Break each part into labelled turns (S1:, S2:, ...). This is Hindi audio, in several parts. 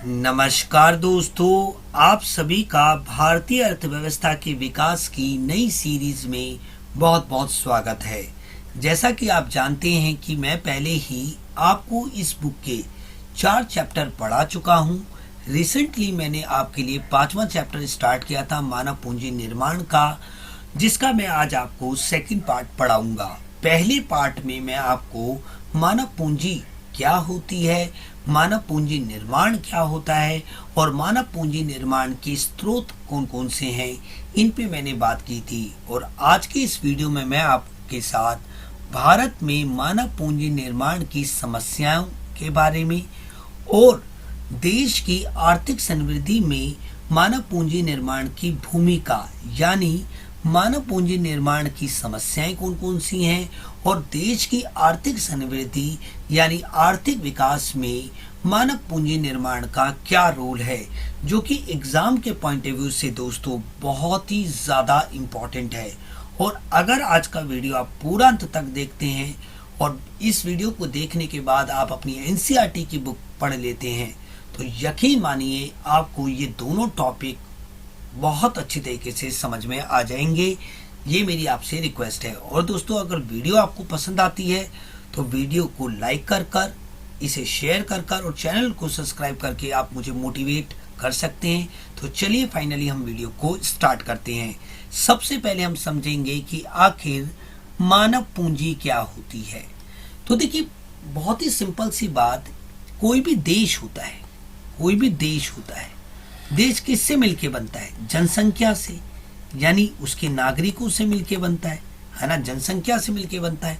S1: नमस्कार दोस्तों, आप सभी का भारतीय अर्थव्यवस्था के विकास की नई सीरीज में बहुत बहुत स्वागत है। जैसा कि आप जानते हैं कि मैं पहले ही आपको इस बुक के 4 चैप्टर पढ़ा चुका हूं। रिसेंटली मैंने आपके लिए 5वां चैप्टर स्टार्ट किया था मानव पूंजी निर्माण का, जिसका मैं आज आपको सेकंड पार्ट पढ़ाऊंगा। पहले पार्ट में मैं आपको मानव पूंजी क्या होती है, मानव पूंजी निर्माण क्या होता है और मानव पूंजी निर्माण के स्रोत कौन कौन से हैं, इन पे मैंने बात की थी। और आज के इस वीडियो में मैं आपके साथ भारत में मानव पूंजी निर्माण की समस्याओं के बारे में और देश की आर्थिक समृद्धि में मानव पूंजी निर्माण की भूमिका यानी मानव पूंजी निर्माण की समस्याएं कौन कौन सी हैं और देश की आर्थिक समृद्धि यानी आर्थिक विकास में मानव पूंजी निर्माण का क्या रोल है, जो कि एग्जाम के पॉइंट ऑफ व्यू से दोस्तों बहुत ही ज़्यादा इम्पोर्टेंट है। और अगर आज का वीडियो आप पूरा अंत तक देखते हैं और इस वीडियो को देखने के बाद आप अपनी एनसीईआरटी की बुक पढ़ लेते हैं तो यकीन मानिए आपको ये दोनों टॉपिक बहुत अच्छी तरीके से समझ में आ जाएंगे। ये मेरी आपसे रिक्वेस्ट है। और दोस्तों, अगर वीडियो आपको पसंद आती है तो वीडियो को लाइक कर इसे शेयर कर और चैनल को सब्सक्राइब करके आप मुझे मोटिवेट कर सकते हैं। तो चलिए फाइनली हम वीडियो को स्टार्ट करते हैं। सबसे पहले हम समझेंगे कि आखिर मानव पूंजी क्या होती है। तो देखिए, बहुत ही सिंपल सी बात, कोई भी देश होता है, देश किससे मिलके बनता है? जनसंख्या से, यानी उसके नागरिकों से मिलके बनता है ना, जनसंख्या से मिलके बनता है।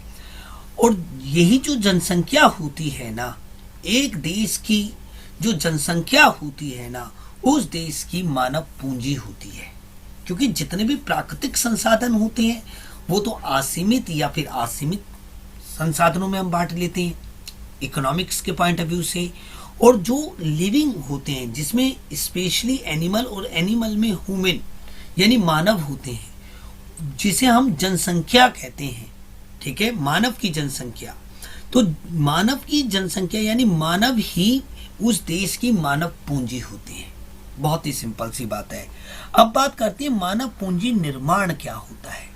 S1: और यही जो जनसंख्या होती है ना, एक देश की जो जनसंख्या होती है ना, उस देश की मानव पूंजी होती है। क्योंकि जितने भी प्राकृतिक संसाधन होते हैं वो तो असीमित या फिर असीमित संसाधनों में हम बांट लेते हैं इकोनॉमिक्स के पॉइंट ऑफ व्यू से। और जो लिविंग होते हैं, जिसमें स्पेशली एनिमल और एनिमल में ह्यूमन यानी मानव होते हैं, जिसे हम जनसंख्या कहते हैं। ठीक है, मानव की जनसंख्या। तो मानव की जनसंख्या यानी मानव ही उस देश की मानव पूंजी होती है। बहुत ही सिंपल सी बात है। अब बात करते हैं मानव पूंजी निर्माण क्या होता है।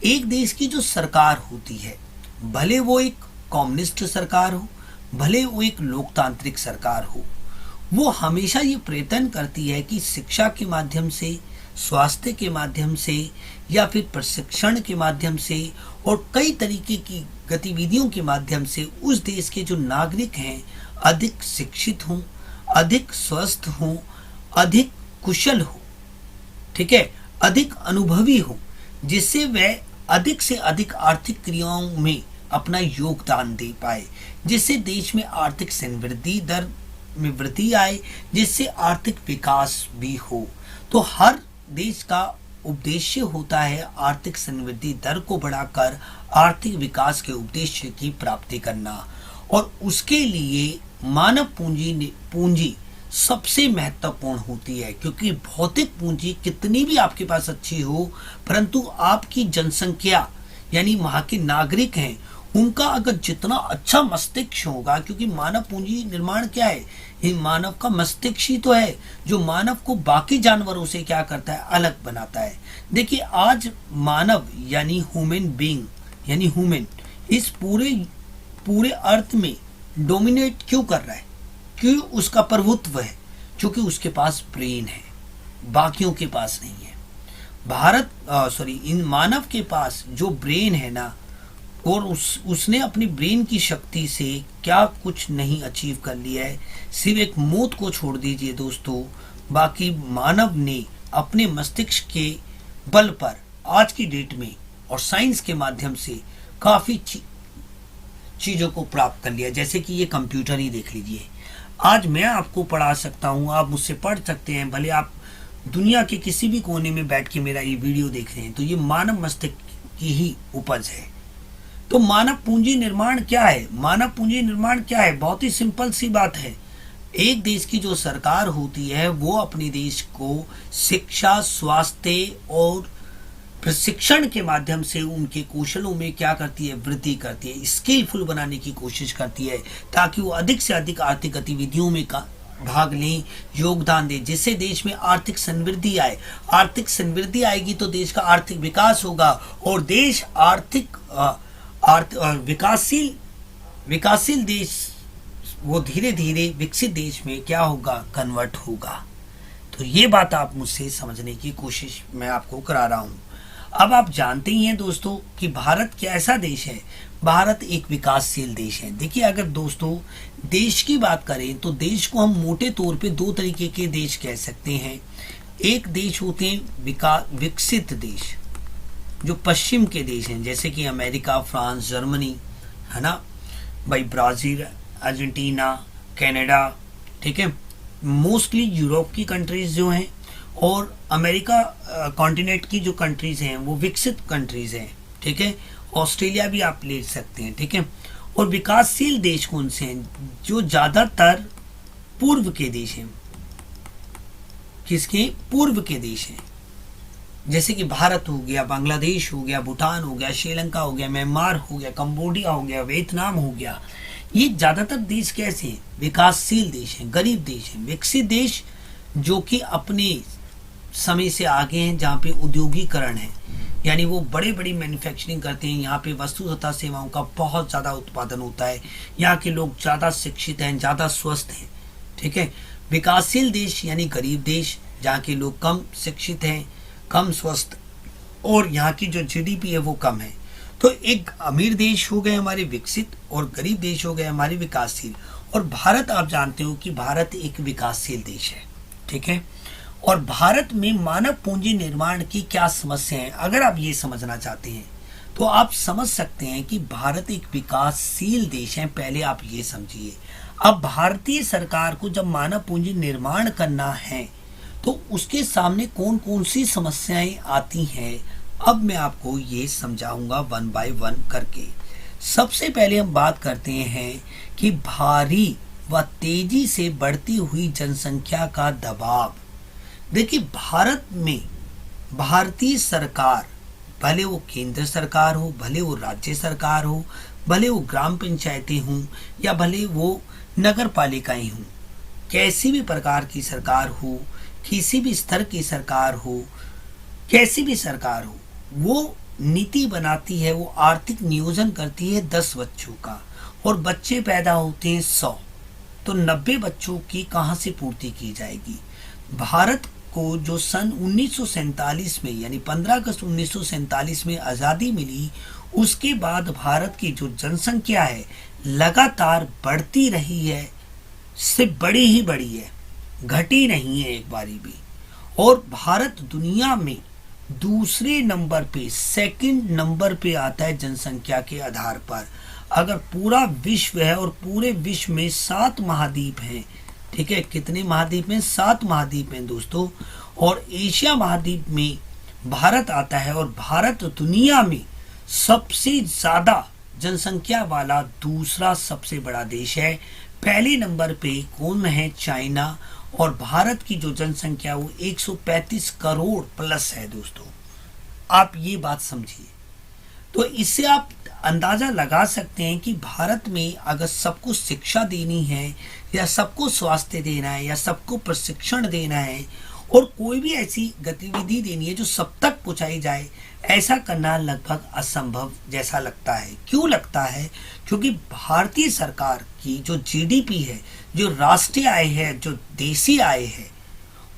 S1: एक देश की जो सरकार होती है, भले वो एक कम्युनिस्ट सरकार हो, भले वो एक लोकतांत्रिक सरकार हो, वो हमेशा ये प्रयत्न करती है कि शिक्षा के माध्यम से, स्वास्थ्य के माध्यम से या फिर प्रशिक्षण के माध्यम से और कई तरीके की गतिविधियों के माध्यम से उस देश के जो नागरिक हैं अधिक शिक्षित हों, अधिक स्वस्थ हों, अधिक कुशल हो, ठीक है, अधिक अनुभवी हो, जिससे वह अधिक से अधिक आर्थिक क्रियाओं में अपना योगदान दे पाए, जिससे देश में आर्थिक समृद्धि दर में वृद्धि आए, जिससे आर्थिक विकास भी हो। तो हर देश का उद्देश्य होता है आर्थिक समृद्धि दर को बढ़ाकर आर्थिक विकास के उद्देश्य की प्राप्ति करना। और उसके लिए मानव पूंजी सबसे महत्वपूर्ण होती है, क्योंकि भौतिक पूंजी कितनी भी आपके पास अच्छी हो, परंतु आपकी जनसंख्या यानी वहां के नागरिक हैं, उनका अगर जितना अच्छा मस्तिष्क होगा, क्योंकि मानव पूंजी निर्माण क्या है, ये मानव का मस्तिष्क ही तो है जो मानव को बाकी जानवरों से क्या करता है, अलग बनाता है। देखिए, आज मानव यानी ह्यूमन बीइंग यानी ह्यूमन इस पूरे अर्थ में डोमिनेट क्यों कर रहा है, क्यों उसका प्रभुत्व है? क्योंकि उसके पास ब्रेन है, बाकियों के पास नहीं है। इन मानव के पास जो ब्रेन है ना, और उसने अपनी ब्रेन की शक्ति से क्या कुछ नहीं अचीव कर लिया है, सिर्फ एक मौत को छोड़ दीजिए दोस्तों। बाकी मानव ने अपने मस्तिष्क के बल पर आज की डेट में और साइंस के माध्यम से काफी चीजों को प्राप्त कर लिया। जैसे कि ये कंप्यूटर ही देख लीजिए, आज मैं आपको पढ़ा सकता हूँ, आप मुझसे पढ़ सकते हैं, भले आप दुनिया के किसी भी कोने में बैठ के मेरा ये वीडियो देख रहे हैं, तो ये मानव मस्तिष्क की ही उपज है। तो मानव पूंजी निर्माण क्या है? मानव पूंजी निर्माण क्या है? बहुत ही सिंपल सी बात है। एक देश की जो सरकार होती है वो अपने देश को शिक्षा, स्वास्थ्य और प्रशिक्षण के माध्यम से उनके कौशलों में क्या करती है, वृद्धि करती है, स्किलफुल बनाने की कोशिश करती है, ताकि वो अधिक से अधिक आर्थिक गतिविधियों में भाग लें, योगदान दें, जिससे देश में आर्थिक समृद्धि आए। आर्थिक समृद्धि आएगी तो देश का आर्थिक विकास होगा और देश विकासशील देश वो धीरे धीरे विकसित देश में क्या होगा, कन्वर्ट होगा। तो ये बात आप मुझसे समझने की कोशिश मैं आपको करा रहा हूँ। अब आप जानते ही हैं दोस्तों कि भारत कैसा देश है। भारत एक विकासशील देश है। देखिए, अगर दोस्तों देश की बात करें तो देश को हम मोटे तौर पे दो तरीके के देश कह सकते हैं। एक देश होते हैं विकसित देश, जो पश्चिम के देश हैं, जैसे कि अमेरिका, फ्रांस, जर्मनी, है ना भाई, ब्राज़ील, अर्जेंटीना, कनाडा, ठीक है। मोस्टली यूरोप की कंट्रीज जो हैं और अमेरिका कॉन्टिनेंट की जो कंट्रीज हैं वो विकसित कंट्रीज हैं, ठीक है। ऑस्ट्रेलिया भी आप ले सकते हैं, ठीक है। और विकासशील देश कौन से हैं? जो ज्यादातर पूर्व के देश हैं। किसके? पूर्व के देश हैं, जैसे कि भारत हो गया, बांग्लादेश हो गया, भूटान हो गया, श्रीलंका हो गया, म्यांमार हो गया, कंबोडिया हो गया, वियतनाम हो गया। ये ज्यादातर देश कैसे हैं? विकासशील देश हैं, गरीब देश हैं, विकसित देश जो कि अपने समय से आगे हैं, जहाँ पे उद्योगीकरण है, यानी वो बड़े बड़ी मैन्युफैक्चरिंग करते हैं। यहाँ पे वस्तु तथा सेवाओं का बहुत ज़्यादा उत्पादन होता है। यहाँ के लोग ज़्यादा शिक्षित हैं, ज़्यादा स्वस्थ हैं, ठीक है। विकासशील देश यानी गरीब देश, जहाँ के लोग कम शिक्षित हैं, कम स्वस्थ, और यहाँ की जो जीडीपी है वो कम है। तो एक अमीर देश हो गए हमारे विकसित और गरीब देश हो गए हमारे विकासशील। और भारत, आप जानते हो कि भारत एक विकासशील देश है, ठीक है। और भारत में मानव पूंजी निर्माण की क्या समस्या है, अगर आप ये समझना चाहते हैं तो आप समझ सकते हैं कि भारत एक विकासशील देश है। पहले आप ये समझिए। अब भारतीय सरकार को जब मानव पूंजी निर्माण करना है तो उसके सामने कौन कौन सी समस्याएं आती हैं, अब मैं आपको ये समझाऊंगा वन बाय वन करके। सबसे पहले हम बात करते हैं कि भारी व तेजी से बढ़ती हुई जनसंख्या का दबाव। देखिए, भारत में भारतीय सरकार, भले वो केंद्र सरकार हो, भले वो राज्य सरकार हो, भले वो ग्राम पंचायतें हों या भले वो नगर पालिकाएं हों, कैसी भी प्रकार की सरकार हो, किसी भी स्तर की सरकार हो, कैसी भी सरकार हो, वो नीति बनाती है, वो आर्थिक नियोजन करती है 10 बच्चों का, और बच्चे पैदा होते हैं 100, तो 90 बच्चों की कहाँ से पूर्ति की जाएगी। भारत को जो सन 1947 में यानी 15 अगस्त 1947 में आज़ादी मिली, उसके बाद भारत की जो जनसंख्या है लगातार बढ़ती रही है, सिर्फ बड़ी ही बड़ी है, घटी नहीं है एक बारी भी। और भारत दुनिया में दूसरे नंबर पे, सेकंड नंबर पे आता है जनसंख्या के आधार पर। अगर पूरा विश्व है और पूरे विश्व में 7 महाद्वीप हैं, ठीक है। कितने महाद्वीप में? 7 महाद्वीप हैं दोस्तों। और एशिया महाद्वीप में भारत आता है और भारत दुनिया में सबसे ज्यादा जनसंख्या वाला दूसरा सबसे बड़ा देश है। पहले नंबर पे कौन है? चाइना। और भारत की जो जनसंख्या वो 135 करोड़ प्लस है दोस्तों। आप ये बात समझिए। तो इससे आप अंदाजा लगा सकते हैं कि भारत में अगर सबको शिक्षा देनी है या सबको स्वास्थ्य देना है या सबको प्रशिक्षण देना है और कोई भी ऐसी गतिविधि देनी है जो सब तक पहुंचाई जाए, ऐसा करना लगभग असंभव जैसा लगता है। क्यों लगता है? क्योंकि भारतीय सरकार की जो जीडीपी है, जो राष्ट्रीय आय है, जो देशी आय है,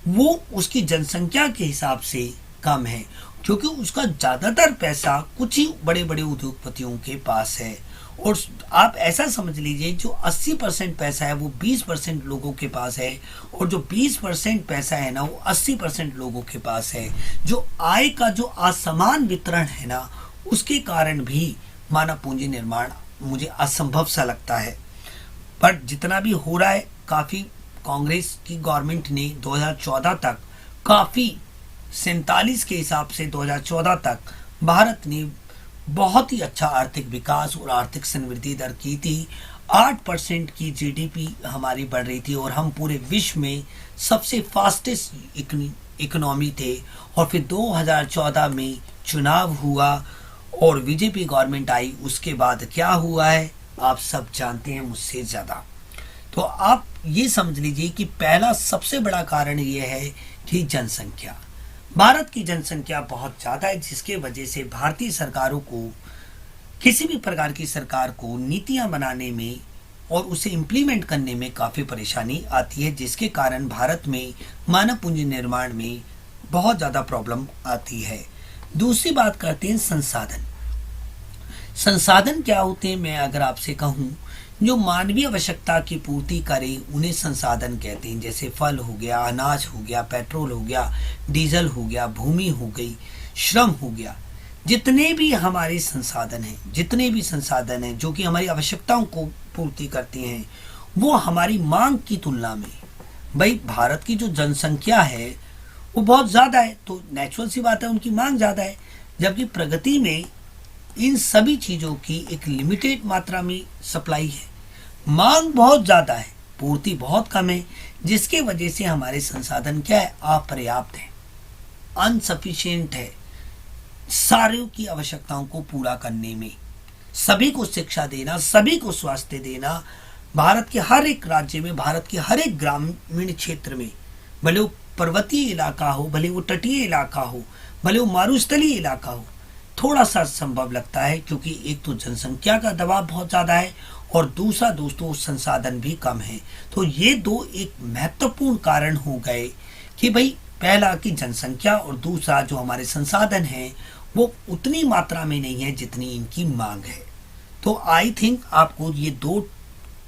S1: वो उसकी जनसंख्या के हिसाब से कम है, क्योंकि उसका ज्यादातर पैसा कुछ ही बड़े बड़े उद्योगपतियों के पास है। और आप ऐसा समझ लीजिए, जो 80% पैसा है वो 20% लोगों के पास है, और जो 20% पैसा है ना वो 80% लोगों के पास है। जो आय का जो असमान वितरण है ना, उसके कारण भी मानव पूंजी निर्माण मुझे असंभव सा लगता है। पर जितना भी हो रहा है, काफी कांग्रेस की गवर्नमेंट ने 2014 तक काफी 47 के हिसाब से 2014 तक भारत ने बहुत ही अच्छा आर्थिक विकास और आर्थिक समृद्धि दर की थी। 8% की जीडीपी हमारी बढ़ रही थी और हम पूरे विश्व में सबसे फास्टेस्ट इकोनॉमी थे। और फिर 2014 में चुनाव हुआ और बीजेपी गवर्नमेंट आई। उसके बाद क्या हुआ है आप सब जानते हैं मुझसे ज़्यादा। तो आप ये समझ लीजिए कि पहला सबसे बड़ा कारण ये है कि जनसंख्या। भारत की जनसंख्या बहुत ज़्यादा है, जिसके वजह से भारतीय सरकारों को, किसी भी प्रकार की सरकार को नीतियां बनाने में और उसे इम्प्लीमेंट करने में काफ़ी परेशानी आती है, जिसके कारण भारत में मानव पूंजी निर्माण में बहुत ज़्यादा प्रॉब्लम आती है। दूसरी बात करते हैं संसाधन। संसाधन क्या होते हैं, मैं अगर आपसे कहूँ, जो मानवीय आवश्यकता की पूर्ति करे उन्हें संसाधन कहते हैं। जैसे फल हो गया, अनाज हो गया, पेट्रोल हो गया, डीजल हो गया, भूमि हो गई, श्रम हो गया। जितने भी हमारे संसाधन हैं, जितने भी संसाधन हैं जो कि हमारी आवश्यकताओं को पूर्ति करते हैं, वो हमारी मांग की तुलना में, भाई भारत की जो जनसंख्या है वो बहुत ज़्यादा है, तो नेचुरल सी बात है उनकी मांग ज़्यादा है। जबकि प्रगति में इन सभी चीज़ों की एक लिमिटेड मात्रा में सप्लाई है, मांग बहुत ज़्यादा है, पूर्ति बहुत कम है, जिसके वजह से हमारे संसाधन क्या है, अपर्याप्त है, अनसफिशिएंट है सारों की आवश्यकताओं को पूरा करने में। सभी को शिक्षा देना, सभी को स्वास्थ्य देना, भारत के हर एक राज्य में, भारत के हर एक ग्रामीण क्षेत्र में, भले वो पर्वतीय इलाका हो, भले वो तटीय इलाका हो, भले वो मारुस्थलीय इलाका हो, थोड़ा सा संभव लगता है, क्योंकि एक तो जनसंख्या का दबाव बहुत ज़्यादा है और दूसरा दोस्तों संसाधन भी कम है। तो ये दो एक महत्वपूर्ण कारण हो गए कि भाई पहला कि जनसंख्या और दूसरा जो हमारे संसाधन हैं वो उतनी मात्रा में नहीं है जितनी इनकी मांग है। तो आई थिंक आपको ये दो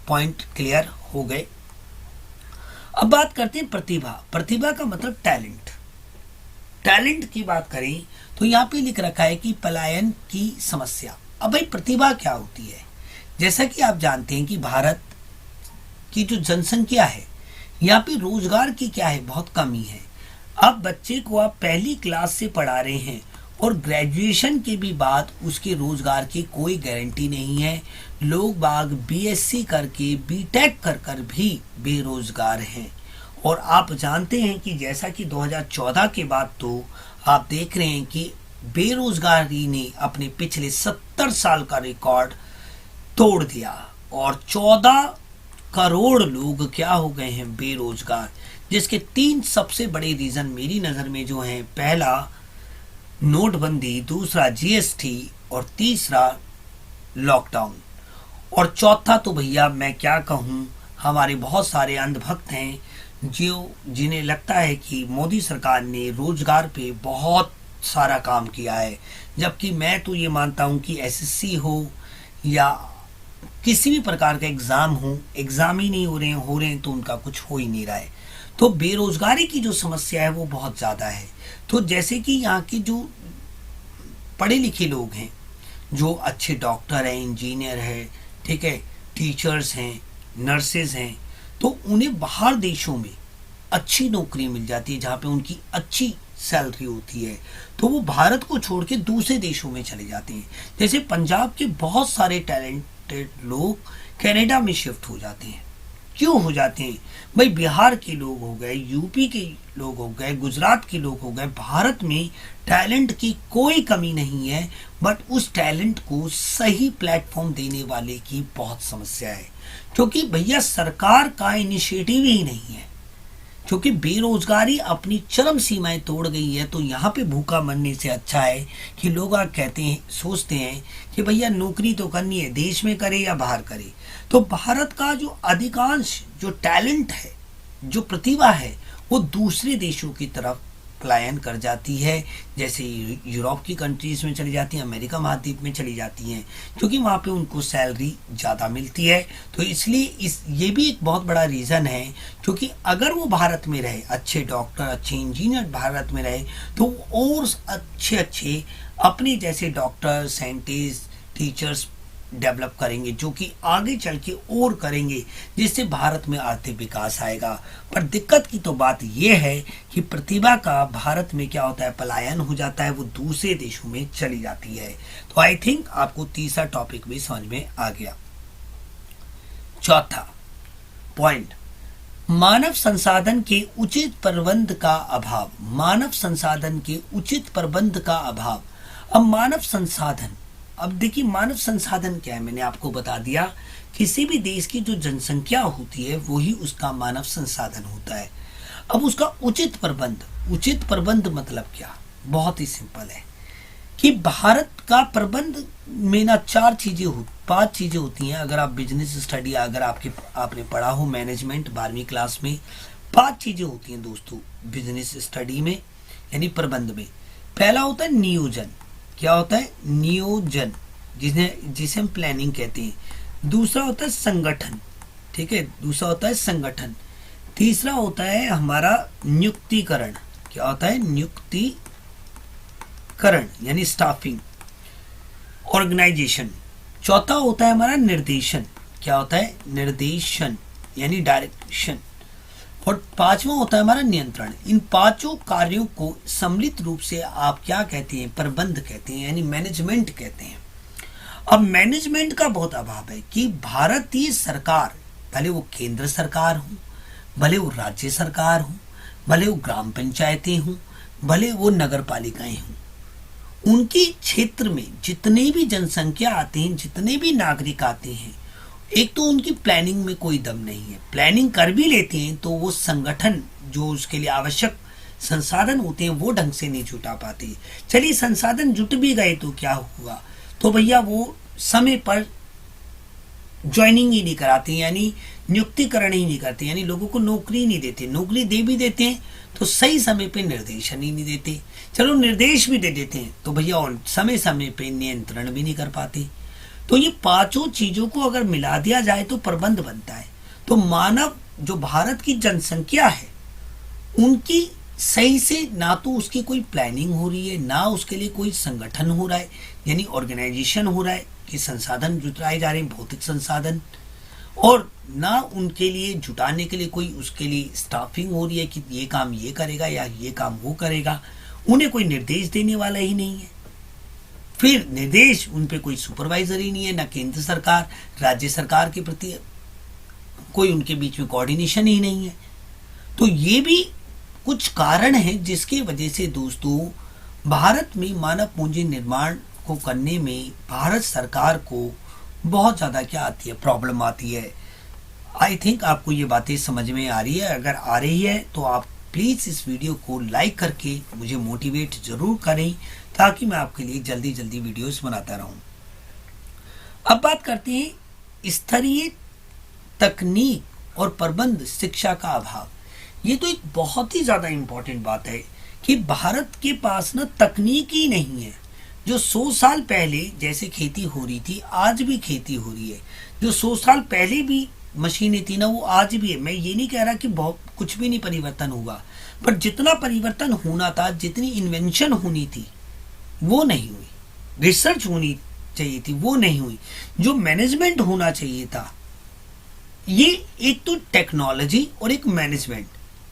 S1: पॉइंट क्लियर हो गए। अब बात करते हैं प्रतिभा। प्रतिभा का मतलब टैलेंट। टैलेंट की बात करें तो यहाँ पे लिख रखा है कि पलायन की समस्या। अब भाई प्रतिभा क्या होती है, जैसा कि आप जानते हैं कि भारत की जो जनसंख्या है, यहाँ पे रोजगार की क्या है, बहुत कमी है। अब बच्चे को आप पहली क्लास से पढ़ा रहे हैं और ग्रेजुएशन के भी बाद उसके रोजगार की कोई गारंटी नहीं है। लोग बाग बीएससी करके बीटेक कर कर भी बेरोजगार हैं। और आप जानते हैं कि जैसा कि 2014 के बाद तो आप देख रहे हैं कि बेरोजगारी ने अपने पिछले 70 साल का रिकॉर्ड तोड़ दिया और 14 करोड़ लोग क्या हो गए हैं, बेरोजगार। जिसके 3 सबसे बड़े रीजन मेरी नज़र में जो हैं, पहला नोटबंदी, दूसरा जीएसटी और तीसरा लॉकडाउन। और चौथा तो भैया मैं क्या कहूँ, हमारे बहुत सारे अंधभक्त हैं जो जिन्हें लगता है कि मोदी सरकार ने रोजगार पे बहुत सारा काम किया है, जबकि मैं तो ये मानता हूँ कि एसएससी हो या किसी भी प्रकार का एग्ज़ाम हो, एग्ज़ाम ही नहीं हो रहे हैं तो उनका कुछ हो ही नहीं रहा है। तो बेरोजगारी की जो समस्या है वो बहुत ज़्यादा है। तो जैसे कि यहाँ के जो पढ़े लिखे लोग हैं, जो अच्छे डॉक्टर हैं, इंजीनियर हैं, ठीक है, टीचर्स हैं, नर्सेज हैं, तो उन्हें बाहर देशों में अच्छी नौकरी मिल जाती है जहाँ पे उनकी अच्छी सैलरी होती है, तो वो भारत को छोड़ के दूसरे देशों में चले जाते हैं। जैसे पंजाब के बहुत सारे टैलेंटेड लोग कनाडा में शिफ्ट हो जाते हैं। क्यों हो जाते हैं भाई, बिहार के लोग हो गए, यूपी के लोग हो गए, गुजरात के लोग हो गए। भारत में टैलेंट की कोई कमी नहीं है, बट उस टैलेंट को सही प्लेटफॉर्म देने वाले की बहुत समस्या है, क्योंकि भैया सरकार का इनिशिएटिव ही नहीं है। क्योंकि बेरोजगारी अपनी चरम सीमाएं तोड़ गई है, तो यहाँ पे भूखा मरने से अच्छा है कि लोग कहते हैं, सोचते हैं कि भैया नौकरी तो करनी है, देश में करे या बाहर करे। तो भारत का जो अधिकांश जो टैलेंट है, जो प्रतिभा है, वो दूसरे देशों की तरफ पलायन कर जाती है। जैसे यूरोप की कंट्रीज में चली जाती हैं, अमेरिका महाद्वीप में चली जाती हैं, क्योंकि वहाँ पे उनको सैलरी ज़्यादा मिलती है। तो इसलिए ये भी एक बहुत बड़ा रीज़न है, क्योंकि अगर वो भारत में रहे, अच्छे डॉक्टर, अच्छे इंजीनियर भारत में रहे, तो और अच्छे अपने जैसे डॉक्टर, साइंटिस्ट, टीचर्स डेवलप करेंगे, जो कि आगे चल के और करेंगे, जिससे भारत में आर्थिक विकास आएगा। पर दिक्कत की तो बात यह है कि प्रतिभा का भारत में क्या होता है, पलायन हो जाता है, वो दूसरे देशों में चली जाती है। तो आई थिंक आपको तीसरा टॉपिक भी समझ में आ गया। चौथा पॉइंट, मानव संसाधन के उचित प्रबंध का अभाव। मानव संसाधन के उचित प्रबंध का अभाव। अब मानव संसाधन, अब देखिए मानव संसाधन क्या है, मैंने आपको बता दिया किसी भी देश की जो जनसंख्या होती है वही उसका मानव संसाधन होता है। अब उसका उचित प्रबंध मतलब क्या? बहुत ही सिंपल है कि भारत का प्रबंध में ना पांच चीजें होती हैं। अगर आप बिजनेस स्टडी, अगर आपने पढ़ा हो मैनेजमेंट 12वीं क्लास में, पांच चीजें होती हैं दोस्तों बिजनेस स्टडी में यानी प्रबंध में। पहला होता है नियोजन। क्या होता है? नियोजन, जिसे हम प्लानिंग कहते हैं। दूसरा होता है संगठन, ठीक है, दूसरा होता है संगठन। तीसरा होता है हमारा नियुक्तिकरण। क्या होता है? नियुक्तिकरण यानी स्टाफिंग, ऑर्गेनाइजेशन। चौथा होता है हमारा निर्देशन। क्या होता है? निर्देशन यानी डायरेक्शन। और पांचवा होता है हमारा नियंत्रण। इन पांचों कार्यों को सम्मिलित रूप से आप क्या कहते हैं? प्रबंध कहते हैं यानी मैनेजमेंट कहते हैं। अब मैनेजमेंट का बहुत अभाव है कि भारतीय सरकार, भले वो केंद्र सरकार हो, भले वो राज्य सरकार हो, भले वो ग्राम पंचायतें हों, भले वो नगर पालिकाएं हों, उनके क्षेत्र में जितने भी जनसंख्या आते हैं, जितने भी नागरिक आते हैं, एक तो उनकी प्लानिंग में कोई दम नहीं है। प्लानिंग कर भी लेते हैं तो वो संगठन जो उसके लिए आवश्यक संसाधन होते हैं वो ढंग से नहीं जुटा पाते। चलिए संसाधन जुट भी गए तो क्या हुआ, तो भैया वो समय पर ज्वाइनिंग ही नहीं कराते, यानी नियुक्तिकरण ही नहीं करते, यानी लोगों को नौकरी नहीं देते। नौकरी दे भी देते हैं तो सही समय पे निर्देशन ही नहीं देते। चलो निर्देश भी दे देते हैं तो भैया और समय समय पे नियंत्रण भी नहीं कर पाते। तो ये पांचों चीजों को अगर मिला दिया जाए तो प्रबंध बनता है। तो मानव जो भारत की जनसंख्या है उनकी सही से ना तो उसकी कोई प्लानिंग हो रही है, ना उसके लिए कोई संगठन हो रहा है यानी ऑर्गेनाइजेशन हो रहा है कि संसाधन जुटाए जा रहे हैं, भौतिक संसाधन, और ना उनके लिए जुटाने के लिए कोई उसके लिए स्टाफिंग हो रही है कि ये काम ये करेगा या ये काम वो करेगा। उन्हें कोई निर्देश देने वाला ही नहीं है, फिर निर्देश उन पे कोई सुपरवाइजर ही नहीं है, ना केंद्र सरकार राज्य सरकार के प्रति कोई उनके बीच में कोऑर्डिनेशन ही नहीं है। तो ये भी कुछ कारण हैं जिसकी वजह से दोस्तों भारत में मानव पूंजी निर्माण को करने में भारत सरकार को बहुत ज़्यादा क्या आती है? प्रॉब्लम आती है। आई थिंक आपको ये बातें समझ में आ रही है। अगर आ रही है तो आप प्लीज़ इस वीडियो को लाइक करके मुझे मोटिवेट ज़रूर करें ताकि मैं आपके लिए जल्दी जल्दी वीडियोस बनाता रहूं। अब बात करते हैं स्तरीय तकनीक और प्रबंध शिक्षा का अभाव। ये तो एक बहुत ही ज़्यादा इम्पोर्टेंट बात है कि भारत के पास ना तकनीक ही नहीं है। जो 100 साल पहले जैसे खेती हो रही थी आज भी खेती हो रही है, जो 100 साल पहले भी मशीनें थी ना वो आज भी है। मैं ये नहीं कह रहा कि बहुत कुछ भी नहीं परिवर्तन हुआ, पर जितना परिवर्तन होना था, जितनी इन्वेंशन होनी थी वो नहीं हुई, रिसर्च होनी चाहिए थी वो नहीं हुई, जो मैनेजमेंट होना चाहिए था। ये एक तो टेक्नोलॉजी और एक मैनेजमेंट,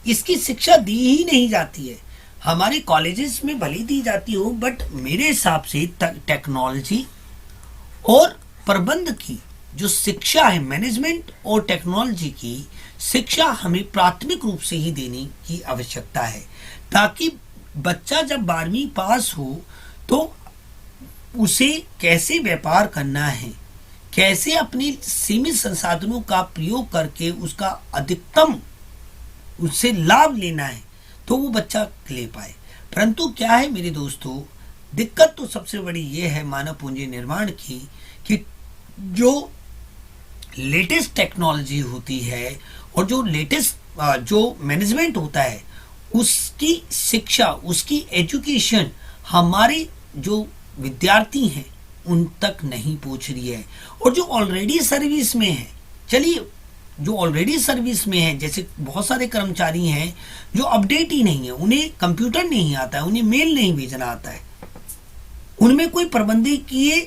S1: इसकी शिक्षा दी ही नहीं जाती है। हमारे कॉलेजेस में भले दी जाती हो, बट मेरे हिसाब से टेक्नोलॉजी और प्रबंध की जो शिक्षा है, मैनेजमेंट और टेक्नोलॉजी की शिक्षा हमें प्राथमिक रूप से ही देने की आवश्यकता है, ताकि बच्चा जब 12वीं पास हो तो उसे कैसे व्यापार करना है, कैसे अपने सीमित संसाधनों का प्रयोग करके उसका अधिकतम उससे लाभ लेना है, तो वो बच्चा ले पाए। परंतु क्या है मेरे दोस्तों, दिक्कत तो सबसे बड़ी ये है मानव पूंजी निर्माण की कि जो लेटेस्ट टेक्नोलॉजी होती है और जो लेटेस्ट जो मैनेजमेंट होता है उसकी शिक्षा, उसकी एजुकेशन हमारे जो विद्यार्थी हैं उन तक नहीं पहुंच रही है। और जो ऑलरेडी सर्विस में है, चलिए जो ऑलरेडी सर्विस में है, जैसे बहुत सारे कर्मचारी हैं जो अपडेट ही नहीं है, उन्हें कंप्यूटर नहीं आता है, उन्हें मेल नहीं भेजना आता है, उनमें कोई प्रबंधकीय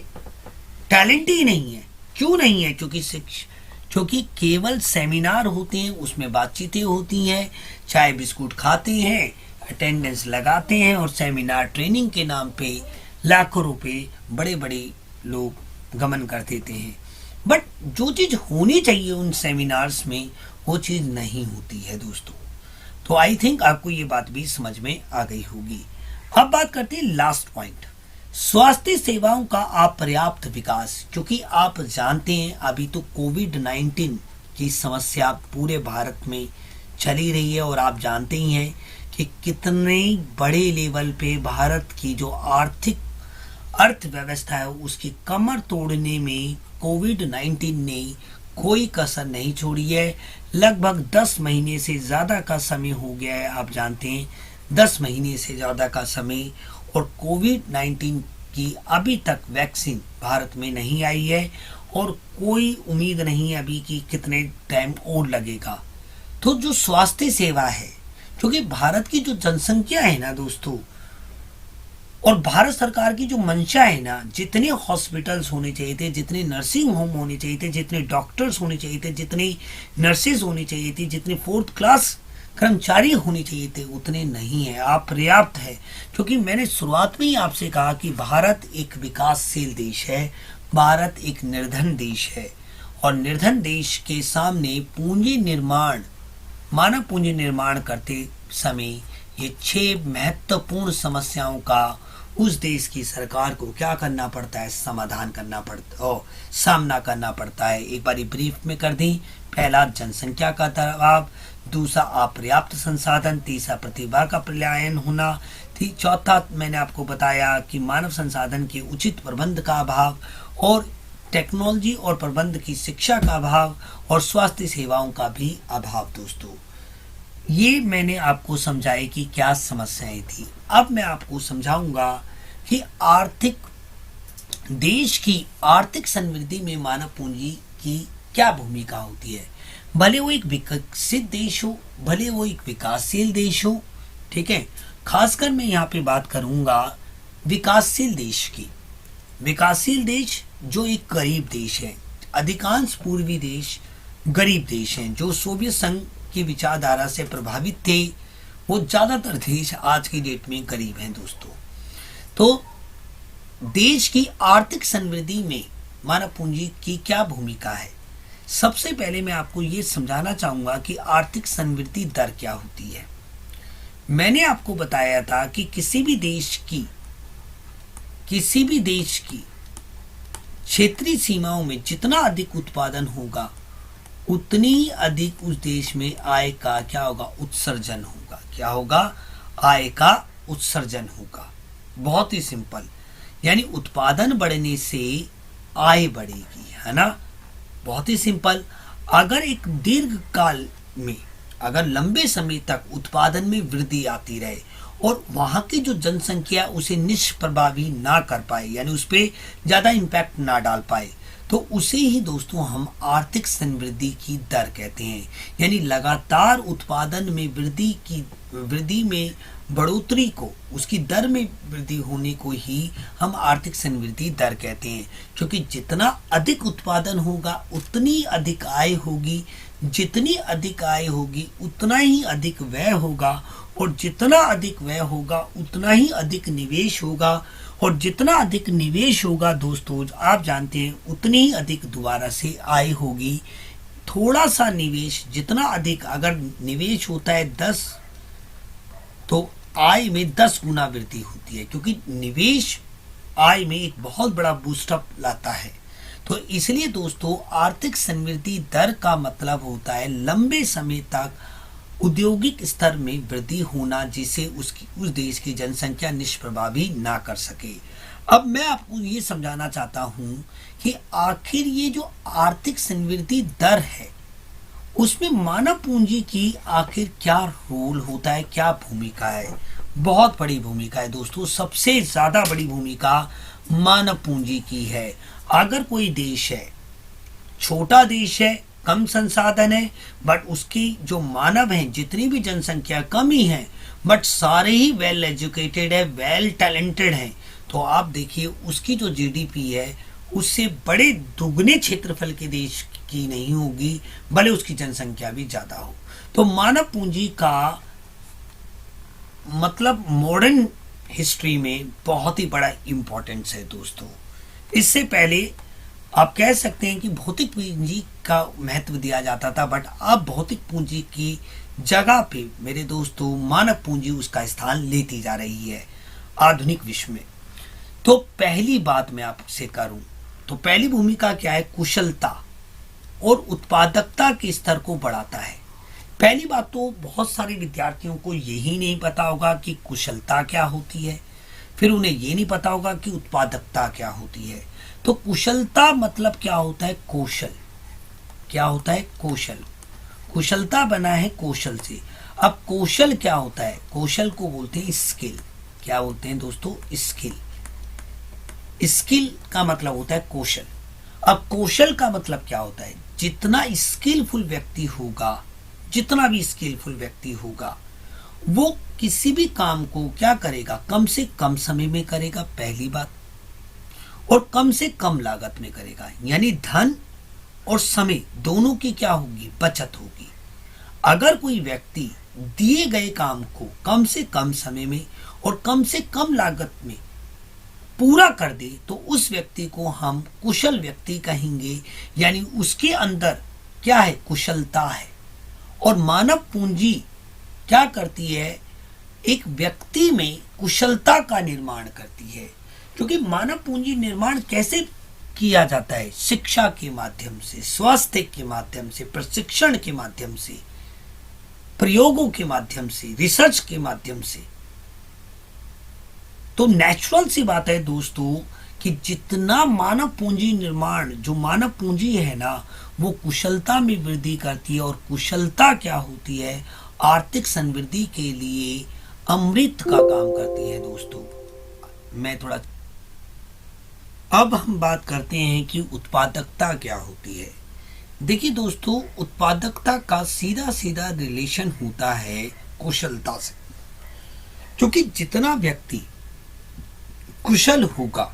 S1: टैलेंट ही नहीं है। क्यों नहीं है? क्योंकि केवल सेमिनार होते हैं, उसमें बातचीतें होती हैं, चाय बिस्कुट खाते हैं, अटेंडेंस लगाते हैं और सेमिनार ट्रेनिंग के नाम पे लाखों रुपए बड़े बड़े लोग गमन कर देते हैं। बट जो चीज़ होनी चाहिए उन सेमिनार्स में वो चीज़ नहीं होती है दोस्तों। तो आई थिंक आपको ये बात भी समझ में आ गई होगी। अब बात करते हैं लास्ट पॉइंट। स्वास्थ्य सेवाओं का अपर्याप्त विकास, क्योंकि आप जानते हैं अभी तो कोविड-19 की समस्या पूरे भारत में चली रही है और आप जानते ही हैं कि कितने बड़े लेवल पे भारत की जो आर्थिक अर्थव्यवस्था है उसकी कमर तोड़ने में कोविड-19 ने कोई कसर नहीं छोड़ी है। लगभग 10 महीने से ज़्यादा का समय हो गया है, आप जानते हैं 10 महीने से ज़्यादा का समय, और कोविड-19 की अभी तक वैक्सीन भारत में नहीं आई है और कोई उम्मीद नहीं है अभी कि कितने टाइम और लगेगा। तो जो स्वास्थ्य सेवा है, क्योंकि भारत की जो जनसंख्या है ना दोस्तों, और भारत सरकार की जो मंशा है ना, जितने हॉस्पिटल्स होने चाहिए थे, जितने नर्सिंग होम होने चाहिए थे, जितने डॉक्टर्स होने चाहिए थे, जितनी नर्सेज होनी चाहिए थी, जितने 4th क्लास कर्मचारी होने चाहिए थे, उतने नहीं है, अपर्याप्त है। क्योंकि मैंने शुरुआत में ही आपसे कहा कि भारत एक विकासशील देश है, भारत एक निर्धन देश है, और निर्धन देश के सामने पूंजी निर्माण, मानव पूंजी निर्माण करते समय ये 6 महत्वपूर्ण समस्याओं का उस देश की सरकार को क्या करना पड़ता है, समाधान करना पड़ता और सामना करना पड़ता है। एक बारी ब्रीफ में कर दी। पहला, जनसंख्या का दबाव, दूसरा अपर्याप्त संसाधन, तीसरा प्रतिभा का पलायन होना, चौथा मैंने आपको बताया कि मानव संसाधन के उचित प्रबंध का अभाव, और टेक्नोलॉजी और प्रबंध की शिक्षा का अभाव, और स्वास्थ्य सेवाओं का भी अभाव। दोस्तों, ये मैंने आपको समझाई कि क्या समस्याएं थी। अब मैं आपको समझाऊंगा कि देश की आर्थिक समृद्धि में मानव पूंजी की क्या भूमिका होती है। भले वो एक विकसित देश हो, भले वो एक विकासशील देश हो, ठीक है। खासकर मैं यहाँ पे बात करूंगा विकासशील देश की। विकासशील देश जो एक गरीब देश है। अधिकांश पूर्वी देश गरीब देश हैं, जो सोवियत संघ की विचारधारा से प्रभावित थे। वो ज्यादातर देश आज की डेट में गरीब हैं दोस्तों। तो देश की आर्थिक समृद्धि में मानव पूंजी की क्या भूमिका है। सबसे पहले मैं आपको ये समझाना चाहूंगा कि आर्थिक समृद्धि दर क्या होती है। मैंने आपको बताया था कि किसी भी देश की क्षेत्रीय सीमाओं में जितना अधिक उत्पादन होगा, उतनी ही अधिक उस देश में आय का क्या होगा, उत्सर्जन होगा। क्या होगा, आय का उत्सर्जन होगा। बहुत ही सिंपल, यानी उत्पादन बढ़ने से आय बढ़ेगी, है ना। बहुत ही सिंपल। अगर एक दीर्घ काल में, अगर लंबे समय तक उत्पादन में वृद्धि आती रहे और वहां की जो जनसंख्या उसे निष्प्रभावी ना कर पाए, यानी उस पर ज्यादा इम्पैक्ट ना डाल पाए, तो उसे ही दोस्तों हम आर्थिक समृद्धि की दर कहते हैं। यानी लगातार उत्पादन में वृद्धि में बढ़ोतरी को, उसकी दर में वृद्धि होने को ही हम आर्थिक समृद्धि दर कहते हैं। क्योंकि जितना अधिक उत्पादन होगा उतनी अधिक आय होगी, जितनी अधिक आय होगी उतना ही अधिक व्यय होगा, और जितना अधिक व्यय होगा उतना ही अधिक निवेश होगा, और जितना अधिक निवेश होगा दोस्तों आप जानते हैं उतनी ही अधिक दोबारा से आय होगी। थोड़ा सा निवेश जितना अधिक, अगर निवेश होता है 10 तो आय में 10 गुना वृद्धि होती है, क्योंकि निवेश आय में एक बहुत बड़ा बूस्टअप लाता है। तो इसलिए दोस्तों आर्थिक समृद्धि दर का मतलब होता है लंबे समय तक औद्योगिक स्तर में वृद्धि होना, जिसे उस देश की जनसंख्या निष्प्रभावी ना कर सके। अब मैं आपको ये समझाना चाहता हूं कि आखिर ये जो आर्थिक समृद्धि दर है उसमें मानव पूंजी की आखिर क्या रोल होता है, क्या भूमिका है। बहुत बड़ी भूमिका है दोस्तों। सबसे ज्यादा बड़ी भूमिका मानव पूंजी की है। अगर कोई देश है, छोटा देश है, कम संसाधन है, बट उसकी जो मानव है, जितनी भी जनसंख्या कम ही है, बट सारे ही वेल एजुकेटेड है, वेल टैलेंटेड है, तो आप देखिए उसकी जो जीडीपी है उससे बड़े दुगने क्षेत्रफल के देश की नहीं होगी, भले उसकी जनसंख्या भी ज्यादा हो। तो मानव पूंजी का मतलब मॉडर्न हिस्ट्री में बहुत ही बड़ा इंपॉर्टेंस है दोस्तों। इससे पहले आप कह सकते हैं कि भौतिक पूंजी का महत्व दिया जाता था, बट अब भौतिक पूंजी की जगह पे मेरे दोस्तों मानव पूंजी उसका स्थान लेती जा रही है आधुनिक विश्व में। तो पहली बात मैं आपसे करूं तो पहली भूमिका क्या है, कुशलता और उत्पादकता के स्तर को बढ़ाता है। पहली बात तो बहुत सारे विद्यार्थियों को यही नहीं पता होगा कि कुशलता क्या होती है, फिर उन्हें ये नहीं पता होगा कि उत्पादकता क्या होती है। तो कुशलता मतलब क्या होता है, कौशल। क्या होता है, कौशल। कुशलता बना है कौशल से। अब कौशल क्या होता है, कौशल को बोलते हैं स्किल। क्या बोलते हैं दोस्तों, स्किल। स्किल का मतलब होता है कौशल। अब कौशल का मतलब क्या होता है, जितना स्किलफुल व्यक्ति होगा, जितना भी स्किलफुल व्यक्ति होगा वो किसी भी काम को क्या करेगा, कम से कम समय में करेगा, पहली बात, और कम से कम लागत में करेगा। यानी धन और समय दोनों की क्या होगी, बचत होगी। अगर कोई व्यक्ति दिए गए काम को कम से कम समय में और कम से कम लागत में पूरा कर दे तो उस व्यक्ति को हम कुशल व्यक्ति कहेंगे। यानी उसके अंदर क्या है, कुशलता है। और मानव पूंजी क्या करती है, एक व्यक्ति में कुशलता का निर्माण करती है। क्योंकि मानव पूंजी निर्माण कैसे किया जाता है, शिक्षा के माध्यम से, स्वास्थ्य के माध्यम से, प्रशिक्षण के माध्यम से, प्रयोगों के माध्यम से, रिसर्च के माध्यम से। तो नेचुरल सी बात है दोस्तों कि जितना मानव पूंजी निर्माण, जो मानव पूंजी है ना, वो कुशलता में वृद्धि करती है। और कुशलता क्या होती है, आर्थिक समृद्धि के लिए अमृत का काम करती है दोस्तों। मैं थोड़ा अब हम बात करते हैं कि उत्पादकता क्या होती है। देखिए दोस्तों, उत्पादकता का सीधा सीधा रिलेशन होता है कुशलता से। क्योंकि जितना व्यक्ति कुशल होगा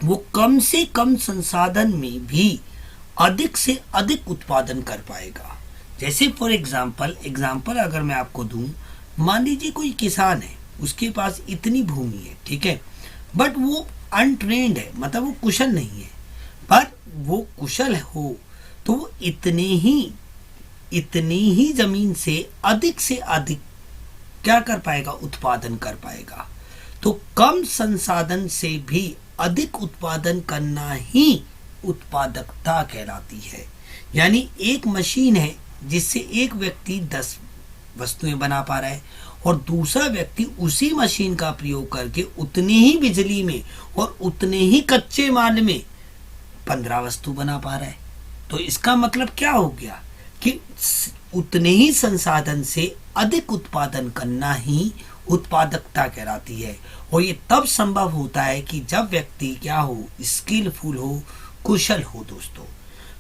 S1: वो कम से कम संसाधन में भी अधिक से अधिक उत्पादन कर पाएगा। जैसे फॉर एग्जाम्पल अगर मैं आपको दूं, मान लीजिए कोई किसान है, उसके पास इतनी भूमि है, ठीक है, बट वो अनट्रेन्ड है, मतलब वो कुशल नहीं है। पर वो कुशल हो तो वो इतनी ही जमीन से अधिक क्या कर पाएगा, उत्पादन कर पाएगा। तो कम संसाधन से भी अधिक उत्पादन करना ही उत्पादकता कहलाती है। यानी एक मशीन है जिससे एक व्यक्ति 10 वस्तुएं बना पा रहा है और दूसरा व्यक्ति उसी मशीन का प्रयोग करके उतनी ही बिजली में और उतने ही कच्चे माल में 15 वस्तु बना पा रहा है। तो इसका मतलब क्या हो गया कि उतने ही संसाधन से अधिक उत्पादन करना ही उत्पादकता कहलाती है। और ये तब संभव होता है कि जब व्यक्ति क्या हो, स्किलफुल हो, कुशल हो दोस्तों।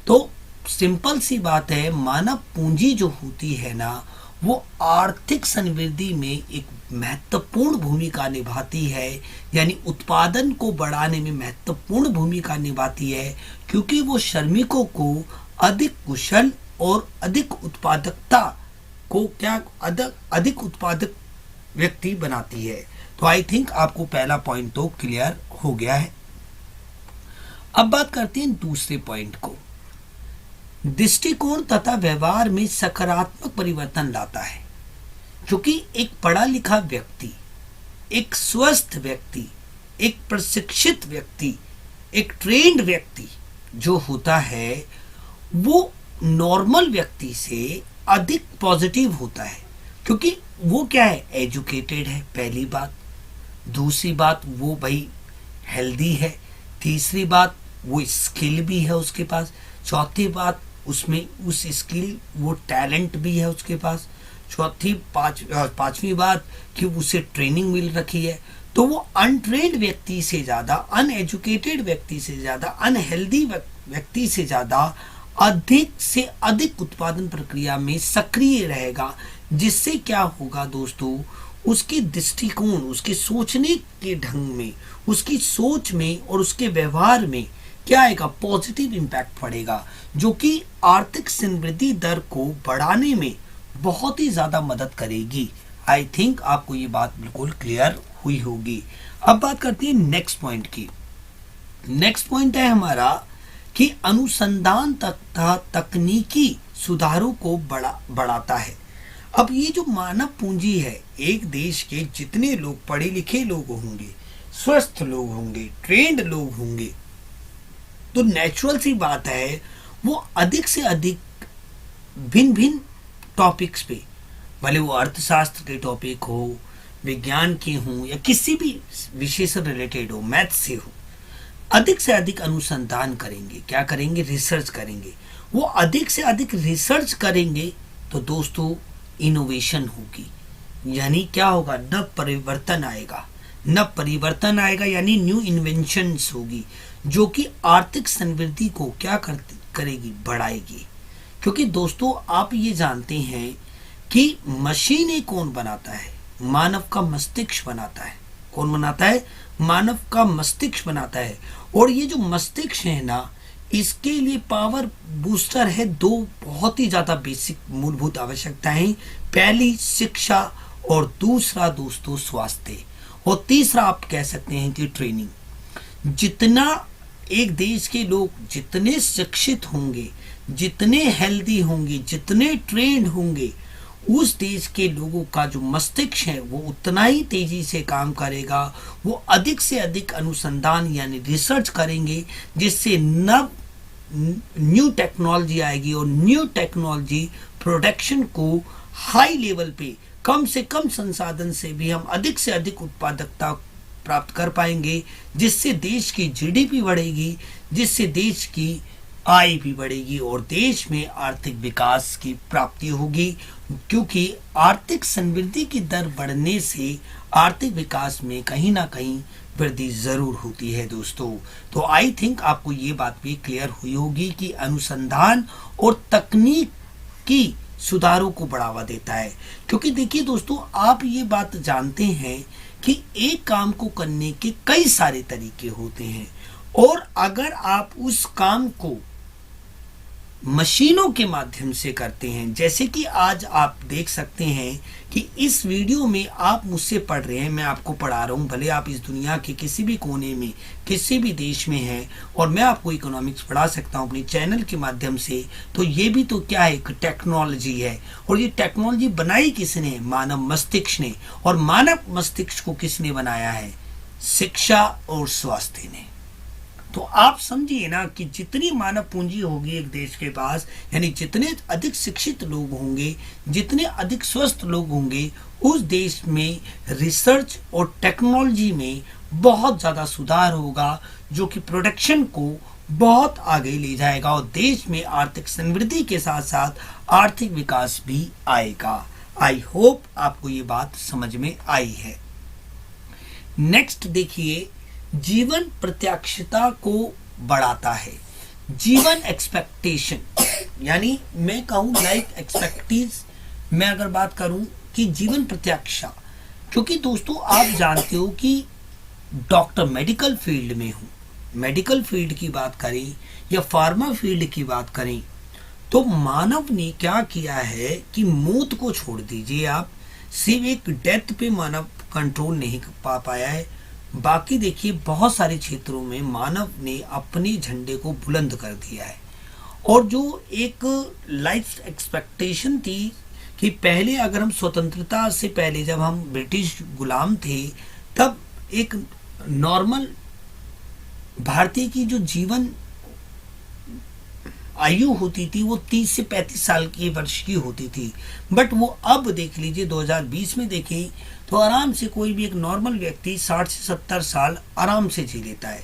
S1: तो सिंपल सी बात है, मानव पूंजी जो होती है ना, वो आर्थिक समृद्धि में एक महत्वपूर्ण भूमिका निभाती है। यानी उत्पादन को बढ़ाने में महत्वपूर्ण भूमिका निभाती है, क्योंकि वो श्रमिकों को अधिक कुशल और अधिक उत्पादकता को क्या अधिक उत्पादक व्यक्ति बनाती है। तो आई थिंक आपको पहला पॉइंट तो क्लियर हो गया है। अब बात करते हैं दूसरे पॉइंट को। दृष्टिकोण तथा व्यवहार में सकारात्मक परिवर्तन लाता है। क्योंकि एक पढ़ा लिखा व्यक्ति, एक स्वस्थ व्यक्ति, एक प्रशिक्षित व्यक्ति, एक ट्रेन्ड व्यक्ति जो होता है वो नॉर्मल व्यक्ति से अधिक पॉजिटिव होता है। क्योंकि वो क्या है, एजुकेटेड है, पहली बात। दूसरी बात, वो भाई हेल्दी है। तीसरी बात, वो स्किल भी है उसके पास। चौथी बात, उसमें उस स्किल वो टैलेंट भी है उसके पास। पांचवी बात कि उसे ट्रेनिंग मिल रखी है। तो वो अनट्रेन्ड व्यक्ति से ज्यादा, अनएजुकेटेड व्यक्ति से ज्यादा, अनहेल्दी व्यक्ति से ज्यादा अधिक से अधिक उत्पादन प्रक्रिया में सक्रिय रहेगा। जिससे क्या होगा दोस्तों, उसके दृष्टिकोण, उसके सोचने के ढंग में, उसकी सोच में और उसके व्यवहार में क्या आएगा, पॉजिटिव इम्पैक्ट पड़ेगा, जो कि आर्थिक समृद्धि दर को बढ़ाने में बहुत ही ज्यादा मदद करेगी। आई थिंक आपको ये बात बिल्कुल क्लियर हुई होगी। अब बात करते हैं नेक्स्ट पॉइंट की। नेक्स्ट पॉइंट है हमारा कि अनुसंधान तथा तकनीकी सुधारों को बढ़ाता है। अब ये जो मानव पूंजी है, एक देश के जितने लोग पढ़े लिखे लोग होंगे, स्वस्थ लोग होंगे, ट्रेंड लोग होंगे, तो नेचुरल सी बात है वो अधिक से अधिक भिन्न भिन्न टॉपिक्स पे, भले वो अर्थशास्त्र के टॉपिक हो, विज्ञान के हों, या किसी भी विषय से रिलेटेड हो, मैथ से हो, अधिक से अधिक अनुसंधान करेंगे। क्या करेंगे? रिसर्च करेंगे। वो अधिक से अधिक रिसर्च करेंगे तो दोस्तों इनोवेशन होगी, यानी क्या होगा? नव परिवर्तन आएगा। नव परिवर्तन आएगा यानी न्यू इन्वेंशंस होगी, जो कि आर्थिक समृद्धि को क्या करेगी? बढ़ाएगी। क्योंकि दोस्तों आप ये जानते हैं कि मशीनें कौन बनाता है? मानव का मस्तिष्क बनाता है। कौन बनाता है? मानव का मस्तिष्क बनाता है। और ये जो मस्तिष्क है ना, इसके लिए पावर बूस्टर है दो बहुत ही ज्यादा बेसिक मूलभूत आवश्यकताएं। पहली शिक्षा, और दूसरा दोस्तों स्वास्थ्य, और तीसरा आप कह सकते हैं कि ट्रेनिंग। जितना एक देश के लोग जितने शिक्षित होंगे, जितने हेल्दी होंगे, जितने ट्रेंड होंगे, उस देश के लोगों का जो मस्तिष्क है वो उतना ही तेजी से काम करेगा। वो अधिक से अधिक अनुसंधान यानी रिसर्च करेंगे, जिससे न्यू टेक्नोलॉजी आएगी, और न्यू टेक्नोलॉजी प्रोडक्शन को हाई लेवल पे कम से कम संसाधन से भी हम अधिक से अधिक उत्पादकता प्राप्त कर पाएंगे, जिससे देश की जीडीपी बढ़ेगी, जिससे देश की आय भी बढ़ेगी और देश में आर्थिक विकास की प्राप्ति होगी। क्योंकि आर्थिक समृद्धि की दर बढ़ने से आर्थिक विकास में कहीं ना कहीं वृद्धि जरूर होती है दोस्तों। तो आई थिंक आपको ये बात भी क्लियर हुई होगी कि अनुसंधान और तकनीक की सुधारों को बढ़ावा देता है। क्योंकि देखिए दोस्तों, आप ये बात जानते हैं कि एक काम को करने के कई सारे तरीके होते हैं, और अगर आप उस काम को मशीनों के माध्यम से करते हैं, जैसे कि आज आप देख सकते हैं कि इस वीडियो में आप मुझसे पढ़ रहे हैं, मैं आपको पढ़ा रहा हूं, भले आप इस दुनिया के किसी भी कोने में किसी भी देश में हैं, और मैं आपको इकोनॉमिक्स पढ़ा सकता हूं अपने चैनल के माध्यम से। तो ये भी तो क्या है? एक टेक्नोलॉजी है। और ये टेक्नोलॉजी बनाई किसने? मानव मस्तिष्क ने। और मानव मस्तिष्क को किसने बनाया है? शिक्षा और स्वास्थ्य ने। तो आप समझिए ना कि जितनी मानव पूंजी होगी एक देश के पास, यानी जितने अधिक शिक्षित लोग होंगे, जितने अधिक स्वस्थ लोग होंगे, उस देश में रिसर्च और टेक्नोलॉजी में बहुत ज़्यादा सुधार होगा, जो कि प्रोडक्शन को बहुत आगे ले जाएगा, और देश में आर्थिक समृद्धि के साथ साथ आर्थिक विकास भी आएगा। आई होप आपको ये बात समझ में आई है। नेक्स्ट देखिए, जीवन प्रत्याक्षता को बढ़ाता है। जीवन एक्सपेक्टेशन, यानी मैं कहूँ लाइफ एक्सपेक्टीज, मैं अगर बात करूँ कि जीवन प्रत्याक्षा, क्योंकि दोस्तों आप जानते हो कि डॉक्टर मेडिकल फील्ड में हूँ, मेडिकल फील्ड की बात करें या फार्मा फील्ड की बात करें, तो मानव ने क्या किया है कि मौत को छोड़ दीजिए आप, सिर्फ एक डेथ पे मानव कंट्रोल नहीं पा पाया है, बाकी देखिए बहुत सारे क्षेत्रों में मानव ने अपने झंडे को बुलंद कर दिया है। और जो एक लाइफ एक्सपेक्टेशन थी कि पहले अगर हम स्वतंत्रता से पहले जब हम ब्रिटिश गुलाम थे, तब एक नॉर्मल भारतीय की जो जीवन आयु होती थी वो 30 से 35 साल की वर्ष की होती थी। बट वो अब देख लीजिए 2020 में देखें तो आराम से कोई भी एक नॉर्मल व्यक्ति 60 से 70 साल आराम से जी लेता है,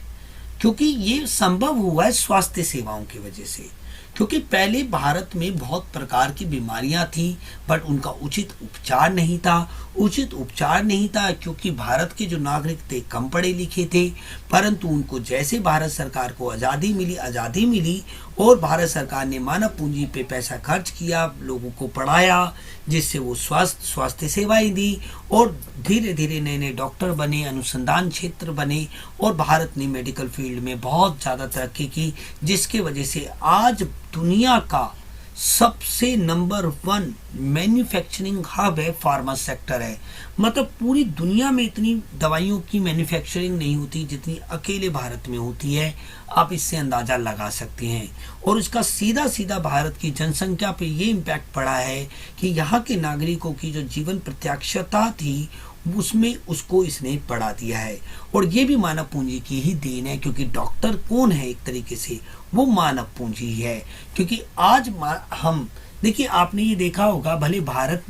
S1: क्योंकि ये संभव हुआ है स्वास्थ्य सेवाओं की वजह से। क्योंकि पहले भारत में बहुत प्रकार की बीमारियां थी, बट उनका उचित उपचार नहीं था। उचित उपचार नहीं था क्योंकि भारत के जो नागरिक थे कम पढ़े लिखे थे, परंतु उनको जैसे भारत सरकार को आज़ादी मिली और भारत सरकार ने मानव पूंजी पे पैसा खर्च किया, लोगों को पढ़ाया, जिससे वो स्वास्थ्य सेवाएं दी, और धीरे धीरे नए नए डॉक्टर बने, अनुसंधान क्षेत्र बने, और भारत ने मेडिकल फील्ड में बहुत ज़्यादा तरक्की की, जिसके वजह से आज दुनिया का सबसे नंबर 1 मैन्युफैक्चरिंग हब है, फार्मा सेक्टर है। मतलब पूरी दुनिया में इतनी दवाइयों की मैन्युफैक्चरिंग नहीं होती जितनी अकेले भारत में होती है। आप इससे अंदाज़ा लगा सकते हैं। और इसका सीधा सीधा भारत की जनसंख्या पे ये इम्पैक्ट पड़ा है कि यहाँ के नागरिकों की जो जीवन प्रत्याक्षता थी उसमें उसको इसने बढ़ा दिया है। और ये भी मानव पूंजी की ही देन है, क्योंकि डॉक्टर कौन है, एक तरीके से वो मानव पूंजी ही है। क्योंकि आज हम देखिए, आपने ये देखा होगा, भले भारत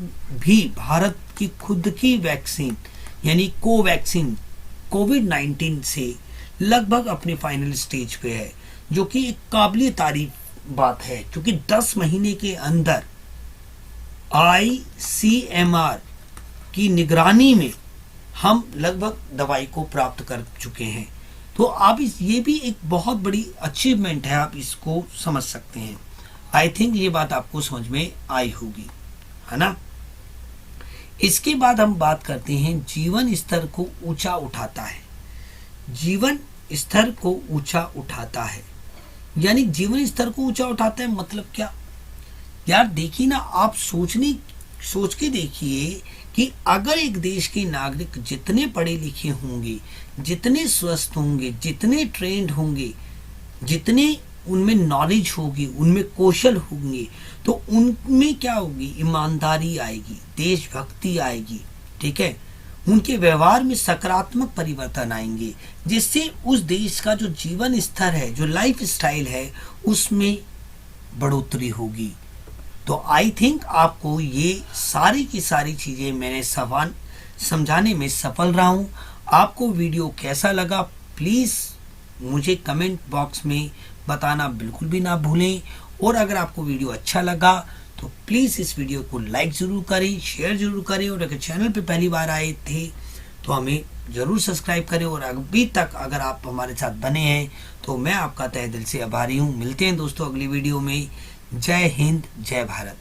S1: की खुद की वैक्सीन यानी कोवैक्सीन कोविड-19 से लगभग अपने फाइनल स्टेज पे है, जो कि एक काबिल तारीफ बात है। क्योंकि 10 महीने के अंदर ICMR की निगरानी में हम लगभग दवाई को प्राप्त कर चुके हैं। तो आप ये भी एक बहुत बड़ी अचीवमेंट है, आप इसको समझ सकते हैं। आई थिंक ये बात आपको समझ में आई होगी, है ना। इसके बाद हम बात करते हैं जीवन स्तर को ऊंचा उठाता है। जीवन स्तर को ऊंचा उठाता है यानी जीवन स्तर को ऊंचा उठाता है मतलब क्या यार, देखिए ना, आप सोच के देखिए कि अगर एक देश के नागरिक जितने पढ़े लिखे होंगे, जितने स्वस्थ होंगे, जितने ट्रेंड होंगे, जितने उनमें नॉलेज होगी, उनमें कौशल होंगे, तो उनमें क्या होगी, ईमानदारी आएगी, देशभक्ति आएगी, ठीक है। उनके व्यवहार में सकारात्मक परिवर्तन आएंगे, जिससे उस देश का जो जीवन स्तर है, जो लाइफ स्टाइल है, उसमें बढ़ोतरी होगी। तो आई थिंक आपको ये सारी की सारी चीज़ें मैंने समझाने में सफल रहा हूँ। आपको वीडियो कैसा लगा प्लीज़ मुझे कमेंट बॉक्स में बताना बिल्कुल भी ना भूलें। और अगर आपको वीडियो अच्छा लगा तो प्लीज़ इस वीडियो को लाइक ज़रूर करें, शेयर ज़रूर करें, और अगर चैनल पे पहली बार आए थे तो हमें ज़रूर सब्सक्राइब करें। और अभी तक अगर आप हमारे साथ बने हैं तो मैं आपका तहे दिल से आभारी हूँ। मिलते हैं दोस्तों अगली वीडियो में। जय हिंद, जय भारत।